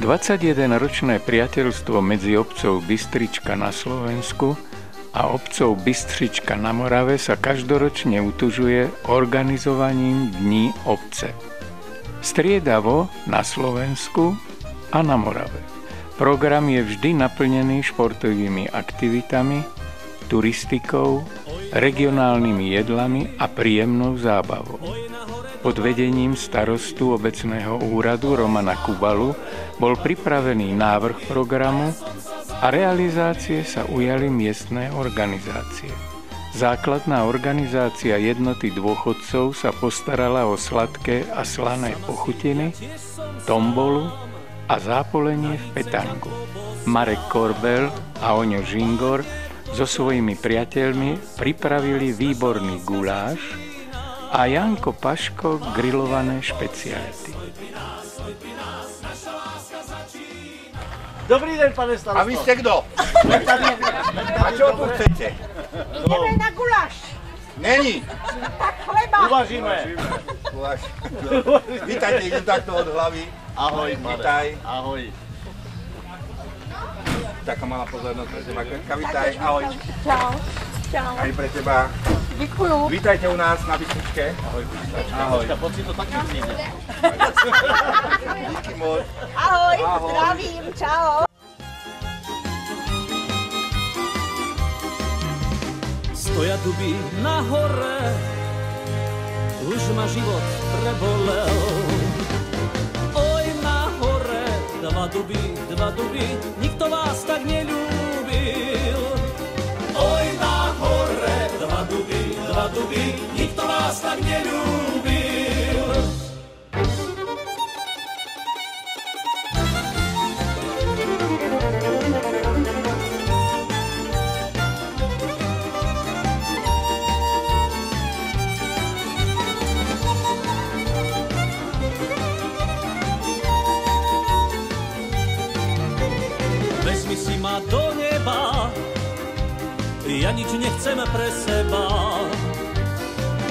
21-ročné priateľstvo medzi obcov Bystrička na Slovensku a obcov Bystrička na Morave sa každoročne utužuje organizovaním Dní obce. Striedavo na Slovensku a na Morave. Program je vždy naplnený športovými aktivitami, turistikou, regionálnymi jedlami a príjemnou zábavou. Pod vedením starostu obecného úradu Romana Kubalu bol pripravený návrh programu a realizácie sa ujali miestne organizácie. Základná organizácia Jednoty dôchodcov sa postarala o sladké a slané pochutiny, tombolu a zápolenie v petangu. Marek Korbel a Oňo Žingor so svojimi priateľmi pripravili výborný guláš a Janko Paško grillované špeciality. Dobrý deň, pane starosto. A vy ste kto? A čo tu chcete? Ideme na guláš. Není. Tak chleba. Uvažíme. Vítajte, idem takto od hlavy. Ahoj, pane. Vítaj. Ahoj. Taká malá pozornosť pre teba, Katka, vítaj. Ahoj. Čau. Čau. Aj pre teba. Ďakujem. Vítajte u nás na Bystričke. Ahoj. Ahoj. Poď si to taky přijde. Díky moc. Ahoj. Ahoj. Zdravím. Čau. Stoja duby na hore, už ma život prebolel. Oj, na hore, dva duby, nikto vás tak neľúbil. Oj, na hore, dva duby, nikto vás tak neľúbil. Vezmi si ma do neba, ja nič nechcem pre seba.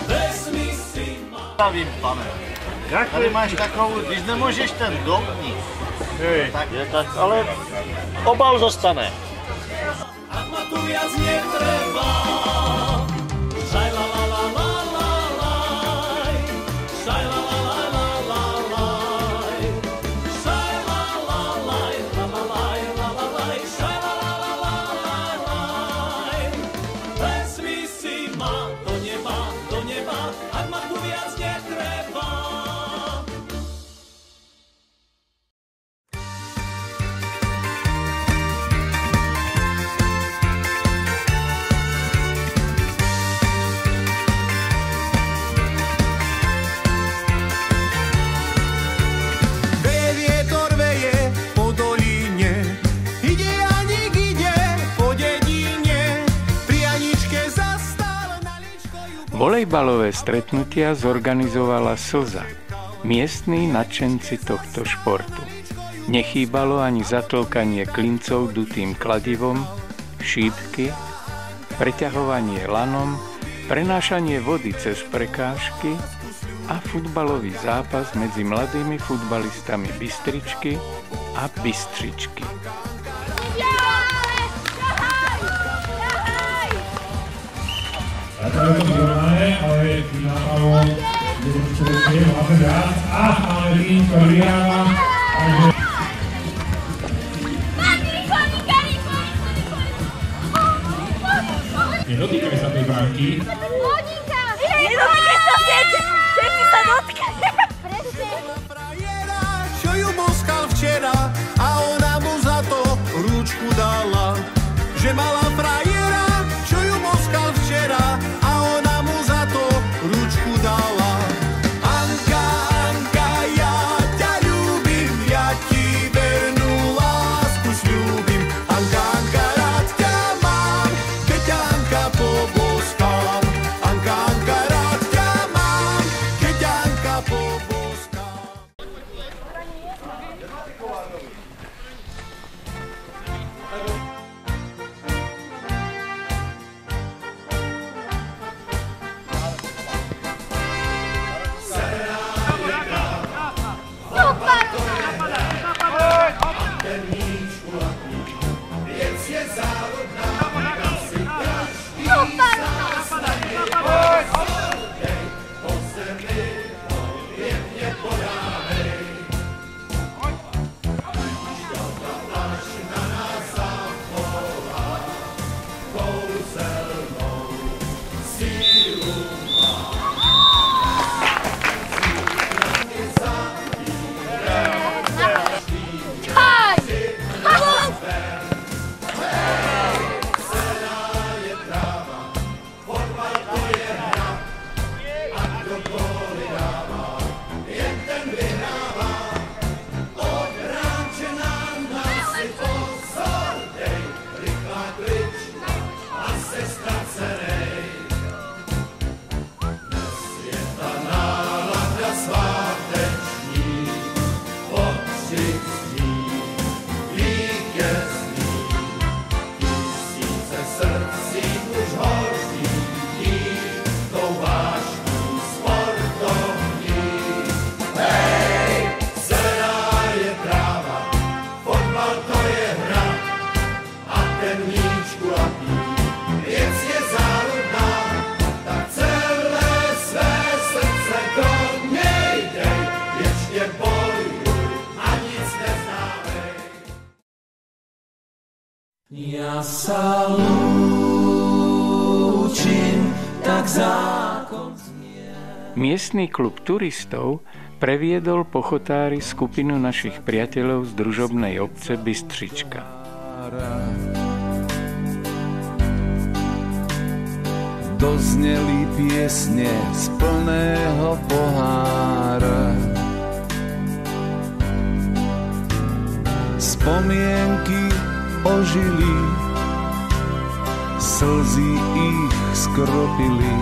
Vezmi si ma... Zdravím, pane. Tady máš takovou, když nemůžeš ten domník, tak je tak, ale obal zostane. A ma tu viac netreba. Šaj la la la la la laj, šaj la la la la la laj, šaj la la laj, la la laj, la la laj, šaj la la la la la laj. Vezmi si ma do neba, ak ma tu viac netreba. Volejbalové stretnutia zorganizovala Slza, miestni nadšenci tohto športu. Nechýbalo ani zatlkanie klincov dutým kladivom, šípky, preťahovanie lanom, prenášanie vody cez prekážky a futbalový zápas medzi mladými futbalistami Bystričky a Bystričky. To je to vyrovnané, ale nápravo máme viac. Máme Rýnko vyhráva. Nedotýkaj sa tej bránky. Hodinka. Nedotýkaj sa všetci. Všetci sa dotkaj. Presne. Čo ju boskal včera a ona mu za to ručku dala. Že mala frajera, čo ju boskal včera a ona mu za to ručku dala. Anka, Anka, ja ťa ľúbim, ja ti vernú lásku sľúbim. Anka, Anka, rád ťa mám, keď ťa Anka poboskám. Ja sa lúčim, tak zákon znie. Miestny klub turistov previedol po chotári skupinu našich priateľov z družobnej obce Bystřička. Dozneli piesne z plného pohára. Spomienky ožili, slzy ich skropili.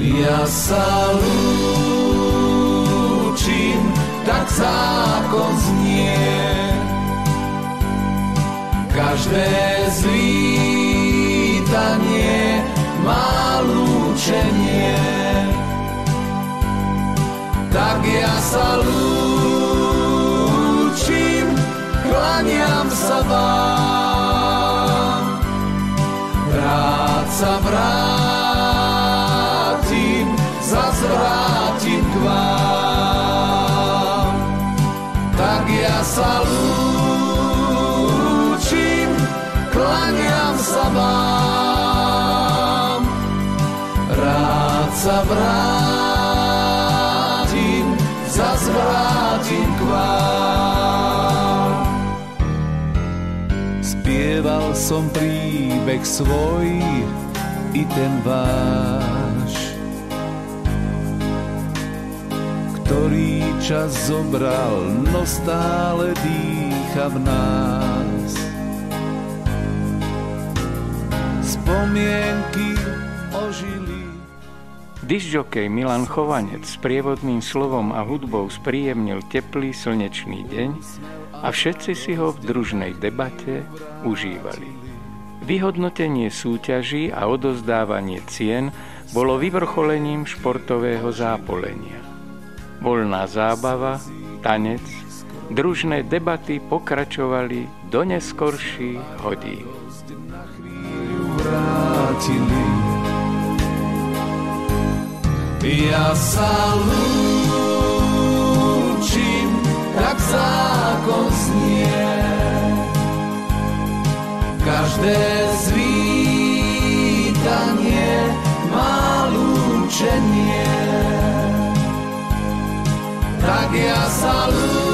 Ja sa lúčim, tak zákon znie. Každé zvítanie má lúčenie. Tak ja sa lúčim, kláňam sa vám. Rád sa zas vrátim k vám. Tak ja sa lúčim, kláňam sa vám. Rád sa vrátim, zas vrátim k vám. Spieval som príbeh svoj i ten váš, ktorý čas zobral, no stále dýcha v nás. Spomienky ožili. Diskžokej Milan Chovanec s prievodným slovom a hudbou spríjemnil teplý slnečný deň a všetci si ho v družnej debate užívali. Vyhodnotenie súťaží a odozdávanie cien bolo vyvrcholením športového zápolenia. Voľná zábava, tanec, družné debaty pokračovali do neskorších hodín. Ja sa lúčim, tak zákon znie. Každé zvítanie má lúčenie. Tak ja sa lúčim,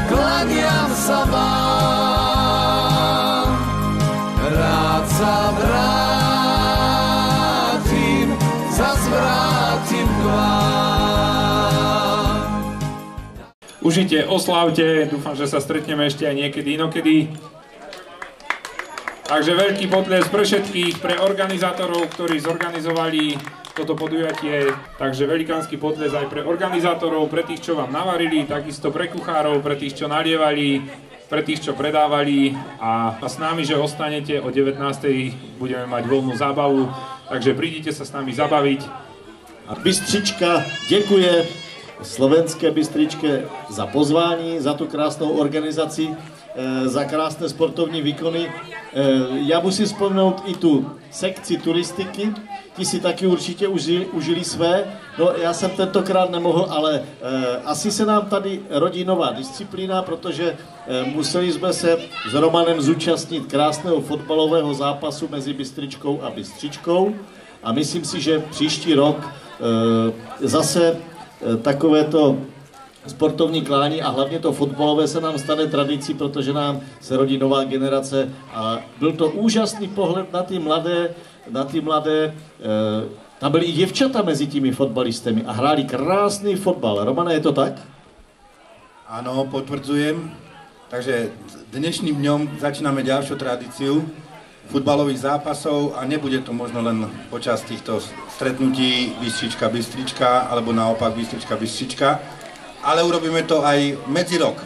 kláňam sa vám. Rád sa vrátim, zas vrátim k vám. Užite, oslávte, dúfam, že sa stretneme ešte aj niekedy inokedy. Takže veľký potles pre všetkých, pre organizátorov, ktorí zorganizovali toto podujatie, takže velikánsky potles aj pre organizátorov, pre tých, čo vám navarili, takisto pre kuchárov, pre tých, čo nalievali, pre tých, čo predávali a s nami, že ostanete o 19:00 budeme mať voľnú zábavu, takže prídite sa s nami zabaviť A Bystřička děkuje Slovenské Bystričke za pozvání, za tu krásnou organizaci, za krásné sportovní výkony. Já musím vzpomenout i tu sekci turistiky, ti si taky určitě užili své. No, já jsem tentokrát nemohl, ale asi se nám tady rodí nová disciplína, protože museli jsme se s Romanem zúčastnit krásného fotbalového zápasu mezi Bystričkou a Bystřičkou a myslím si, že příští rok zase takovéto sportovní klání a hlavně to fotbalové se nám stane tradicí, protože nám se rodí nová generace a byl to úžasný pohled na ty mladé, tam byly i děvčata mezi těmi fotbalistami a hráli krásný fotbal. Romane, je to tak? Áno, potvrdzujem. Takže dnešným dňom začíname ďalšiu tradíciu futbalových zápasov a nebude to možno len počas týchto stretnutí Bystrička, alebo naopak Bystrička, ale urobíme to aj medzi rok,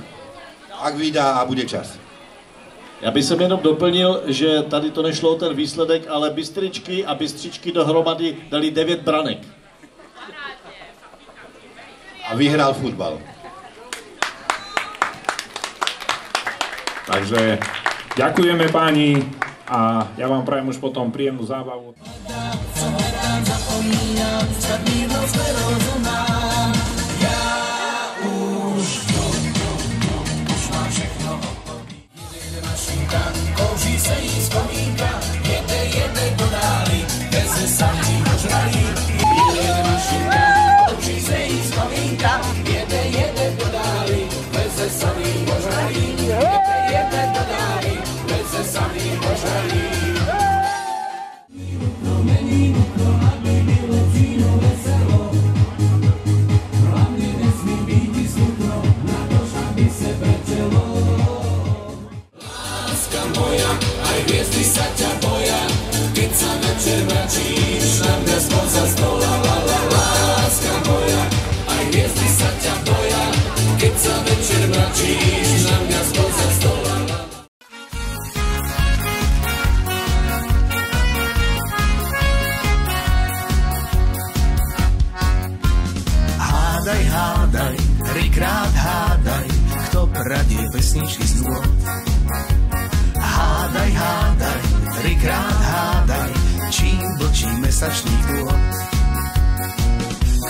ak vydá a bude čas. Já bych sem jenom doplnil, že tady to nešlo o ten výsledek, ale Bystričky a Bystřičky dohromady dali 9 branek. A vyhral futbal. Takže ďakujeme páni a ja vám prajem už potom príjemnú zábavu. Hádaj, trikrát hádaj, kto pradie pesničky z nôd. Hádaj, trikrát hádaj, čím blčí mesačný kôd.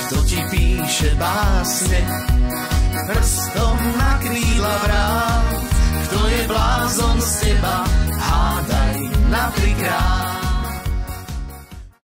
Kto ti píše básne, prstom